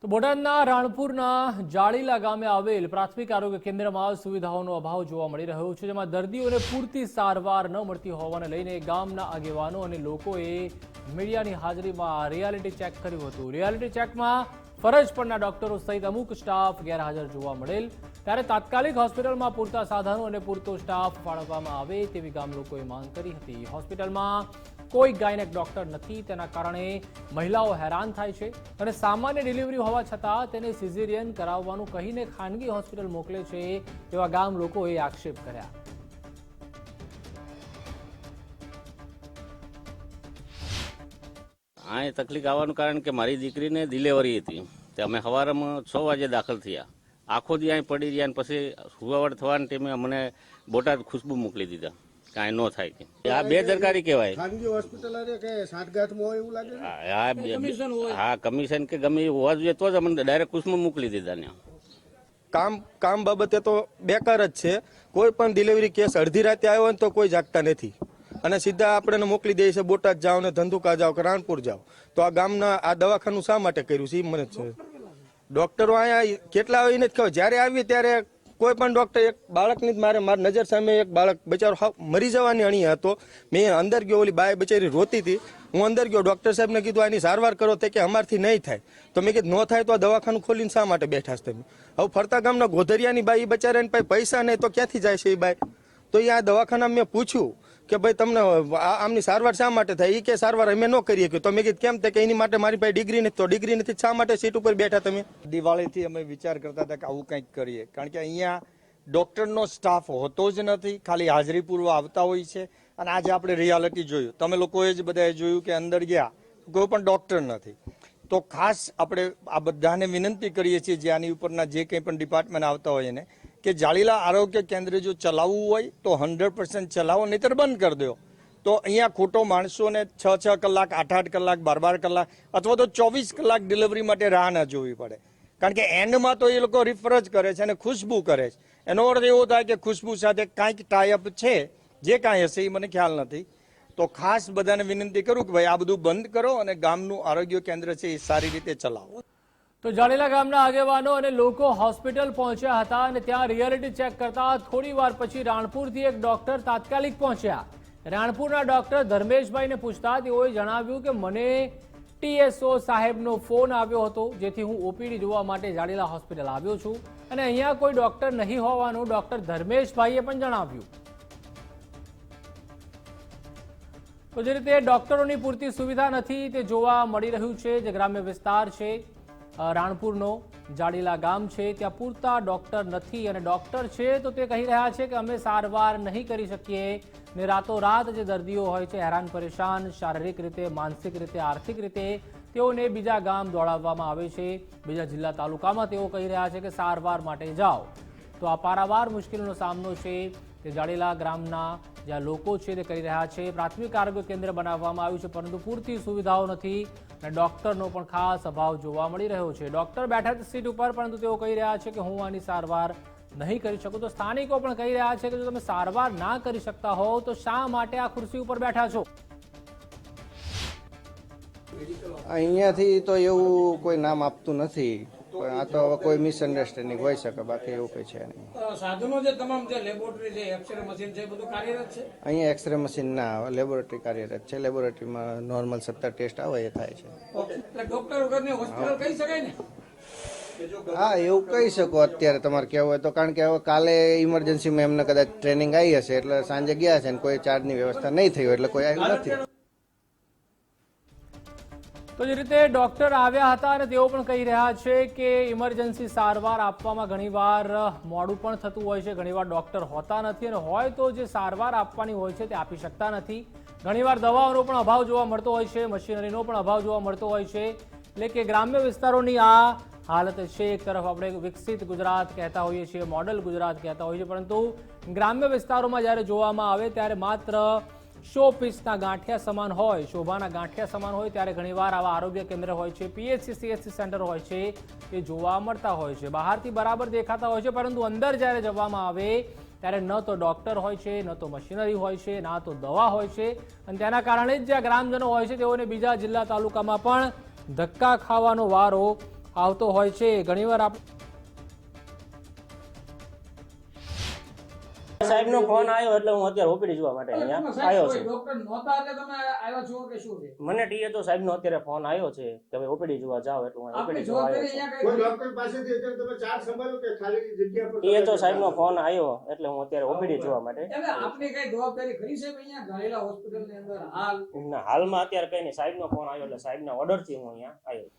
તો બોટાદના રાણપુરના જાળીલા ગામે આવેલ પ્રાથમિક આરોગ્ય કેન્દ્રમાં સુવિધાઓનો અભાવ જોવા મળી રહ્યો છે, જેમાં દર્દીઓને પૂરતી સારવાર ન મળતી હોવાને લઈને ગામના આગેવાનો અને લોકોએ મીડિયાની હાજરીમાં રિયાલિટી ચેક કર્યું હતું. રિયાલિટી ચેકમાં ફરજ પરના ડોક્ટરો સહિત અમુક સ્ટાફ ગેરહાજર જોવા મળેલ, ત્યારે તાત્કાલિક હોસ્પિટલમાં પૂરતા સાધનો અને પૂરતો સ્ટાફ ફાળવવામાં આવે તેવી ગામ લોકોએ માંગ કરી હતી. હોસ્પિટલમાં કોઈ ગાયનેક ડોક્ટર નથી, તેના કારણે મહિલાઓ હેરાન થાય છે અને સામાન્ય ડિલિવરી હોવા છતાં તેને સિઝેરિયન કરાવવાનું કહીને ખાનગી હોસ્પિટલ મોકલે છે તેવા ગામ લોકોએ આક્ષેપ કર્યા. આ તકલીફ આવવાનું કારણ કે મારી દીકરીને ડિલિવરી હતી, તે અમે સવારમાં 6 વાગે દાખલ થયા, આખો દી અહીં પડી રહ્યા, પછી સુવાવડ થવાના ટાઈમે અમને બોટાદ ખુશ્બુ મોકલી દીધા. કાંઈ ન થાય. આ બેદરકારી કહેવાય. ખાનગી હોસ્પિટલ કે સાઠગાંઠમાં એવું લાગે. હા, કમિશન કે ગમે એ હોવા જોઈએ તો જ અમને ડાયરેક્ટ ખુશ્બુ મોકલી દીધા ને. કામ બાબતે તો બેકાર જ છે. કોઈ પણ ડિલિવરી કેસ અડધી રાતે આવ્યો ને તો કોઈ જાગતા નથી અને સીધા આપણે મોકલી દે છે બોટાદ જાઓ ને ધંધુકા જાઓ કે રાણપુર જાઓ. તો આ ગામના આ દવાખાનું શા માટે કર્યું છે એ મને છે. ડોક્ટરો અહીંયા કેટલા હોય ને જ ખબર. જ્યારે આવી ત્યારે કોઈ પણ ડોક્ટર એક બાળકની જ મારી નજર સામે એક બાળક બચારો મરી જવાની અણી હતો. મેં અંદર ગયો, ઓલી બાય બચારી રોતી હતી, હું અંદર ગયો, ડોક્ટર સાહેબને કીધું આની સારવાર કરો, તે કે અમારથી નહીં થાય. તો મેં કીધું ન થાય તો આ દવાખાનું ખોલીને શા માટે બેઠા છે તમે? હવે ફરતા ગામના ગોધરિયાની બાઈ બચારાને પાસે પૈસા નહીં તો ક્યાંથી જાય છે એ બાઈ? તો અહીંયા દવાખાના મેં પૂછ્યું કે ભાઈ તમને આમની સારવાર શા માટે થાય? એ કે સારવાર અમે ન કરીએ. તો મેં કીધું કેમ? કે એની માટે મારી પાસે ડિગ્રી નથી. તો ડિગ્રી નથી, શા માટે સીટ ઉપર બેઠા તમે? દિવાળીથી અમે વિચાર કરતા હતા કે આવું કંઈક કરીએ, કારણ કે અહીંયા ડોક્ટરનો સ્ટાફ હોતો જ નથી, ખાલી હાજરી પૂરવા આવતા હોય છે. અને આજે આપણે રિયાલિટી જોયું, તમે લોકોએ જ બધાએ જોયું કે અંદર ગયા કોઈ પણ ડોક્ટર નથી. તો ખાસ આપણે આ બધાને વિનંતી કરીએ છીએ જે આની ઉપરના જે કંઈ પણ ડિપાર્ટમેન્ટ આવતા હોય એને કે જાળીલા આરોગ્ય કેન્દ્ર જો ચલાવવું હોય તો 100% ચલાવો, નહીતર બંધ કરી દો. તો અહીંયા ખોટો માણસોને 6 કલાક, 8 કલાક, 12 કલાક અથવા તો 24 કલાક ડિલિવરી માટે રાહ ના જોવી પડે. કારણ કે એન્ડમાં તો એ લોકો રિફર જ કરે છે અને ખુશ્બુ કરે છે. એનો અર્થ એવો થાય કે ખુશ્બુ સાથે કાંઈક ટાઈઅપ છે, જે કાંઈ હશે એ મને ખ્યાલ નથી. તો ખાસ બધાને વિનંતી કરું કે ભાઈ આ બધું બંધ કરો અને ગામનું આરોગ્ય કેન્દ્ર છે એ સારી રીતે ચલાવો. તો જાળીલા ગામના આગેવાનો અને લોકો હોસ્પિટલ પહોંચ્યા હતા અને ત્યાં રિયાલિટી ચેક કરતા થોડી વાર પછી રાણપુરથી એક ડોક્ટર તાત્કાલિક પહોંચ્યા. રાણપુરના ડોક્ટર ધર્મેશભાઈને પૂછતા તેઓએ જણાવ્યું કે મને TSO સાહેબનો ફોન આવ્યો હતો, જેથી હું ઓપીડી જોવા માટે જાળીલા હોસ્પિટલ આવ્યો છું અને અહીંયા કોઈ ડોક્ટર નહીં હોવાનું ડોક્ટર ધર્મેશભાઈએ પણ જણાવ્યું. તો જે રીતે ડોક્ટરોની પૂરતી સુવિધા નથી તે જોવા મળી રહ્યું છે. જે ગ્રામ્ય વિસ્તાર છે રાણપુરનો જાળીલા ગામ છે, ત્યાં પૂરતા ડોક્ટર નથી અને ડોક્ટર છે તો તે કહી રહ્યા છે કે અમે સારવાર નહીં કરી શકીએ ને રાતોરાત જે દર્દીઓ હોય છે હેરાન પરેશાન શારીરિક રીતે, માનસિક રીતે, આર્થિક રીતે તેઓને બીજા ગામ દોડાવવામાં આવે છે, બીજા જિલ્લા તાલુકામાં તેઓ કહી રહ્યા છે કે સારવાર માટે જાઓ. તો આ પારાવાર મુશ્કેલીનો સામનો છે તે જાળીલા ગ્રામના જ્યાં લોકો છે તે કરી રહ્યા છે. પ્રાથમિક આરોગ્ય કેન્દ્ર બનાવવામાં આવ્યું છે પરંતુ પૂરતી સુવિધાઓ નથી અને ડોક્ટરનો પણ ખાસ અભાવ જોવા મળી રહ્યો છે. ડોક્ટર બેઠા છે સીટ ઉપર પરંતુ તેઓ કહી રહ્યા છે કે હું આની સારવાર નહીં કરી શકું. તો સ્થાનિકો પણ કહી રહ્યા છે કે જો તમે સારવાર ના કરી શકતા હોવ તો શા માટે આ ખુરશી ઉપર બેઠા છો? અહીંયાથી તો એવું કોઈ નામ આપતું નથી, પણ આ તો કોઈ મિસઅન્ડરસ્ટેન્ડિંગ હોઈ શકે, બાકી એવું કંઈ છે નહીં. સાધનો જે તમામ જે લેબોરેટરી છે, એક્સરે મશીન છે, બધું કાર્યરત છે. અહીંયા એક્સરે મશીન ના આવે, લેબોરેટરી કાર્યરત છે. લેબોરેટરીમાં નોર્મલ 17 ટેસ્ટ આવે એ થાય છે. એટલે ડોક્ટર વગરની હોસ્પિટલ કહી શકાય ને? હા, એવું કહી શકો અત્યારે તમારે કહેવું હોય તો. કારણ કે હવે કાલે ઇમરજન્સીમાં એમને કદાચ ટ્રેનિંગ આવી હશે એટલે સાંજે ગયા છે ને કોઈ ચાર્જની વ્યવસ્થા નહીં થઈ હોય એટલે કોઈ આવ્યું નથી. તો જે રીતે ડોક્ટર આવ્યા હતા અને તેઓ પણ કહી રહ્યા છે કે ઇમરજન્સી સારવાર આપવામાં ઘણીવાર મોડું પણ થતું હોય છે, ઘણીવાર ડોક્ટર હોતા નથી અને હોય તો જે સારવાર આપવાની હોય છે તે આપી શકતા નથી. ઘણીવાર દવાઓનો પણ અભાવ જોવા મળતો હોય છે, મશીનરીનો પણ અભાવ જોવા મળતો હોય છે. એટલે કે ગ્રામ્ય વિસ્તારોની આ હાલત છે. એક તરફ આપણે વિકસિત ગુજરાત કહેતા હોઈએ છીએ, મોડલ ગુજરાત કહેતા હોઈએ છીએ, પરંતુ ગ્રામ્ય વિસ્તારોમાં જ્યારે જોવામાં આવે ત્યારે માત્ર શો પીસના ગાંઠિયા સમાન હોય, શોભાના ગાંઠિયા સમાન હોય ત્યારે ઘણીવાર આવા આરોગ્ય કેન્દ્ર હોય છે, PHC CHC સેન્ટર હોય છે તે જોવા મળતા હોય છે. બહારથી બરાબર દેખાતા હોય છે પરંતુ અંદર જ્યારે જવામાં આવે ત્યારે ન તો ડોક્ટર હોય છે, ન તો મશીનરી હોય છે, ના તો દવા હોય છે અને તેના કારણે જ જ્યાં ગ્રામજનો હોય છે તેઓને બીજા જિલ્લા તાલુકામાં પણ ધક્કા ખાવાનો વારો આવતો હોય છે. ઘણીવાર સાહેબનો ફોન આવ્યો એટલે હું અત્યારે ઓપીડી જોવા માટે અહીંયા આવ્યો છું. ડોક્ટર નહોતા એટલે તમે આવ્યા છો કે શું છે? મને ટીએ તો સાહેબનો અત્યારે ફોન આવ્યો છે કે હવે ઓપીડી જોવા જાઓ એટલે હું આપની ઓપીડી જોવા આવ્યો જવાબદારી છું. અહીંયા કઈ ટીએ તો સાહેબનો ફોન આવ્યો એટલે હું અત્યારે ઓપીડી જોવા માટે એટલે આપની કઈ જવાબદારી ખરી છે અહીંયા ઘાયલા હોસ્પિટલની અંદર હાલ હાલમાં અત્યારે કઈ નહીં. સાહેબનો ફોન આવ્યો એટલે સાહેબના ઓર્ડરથી હું અહીંયા આવ્યો.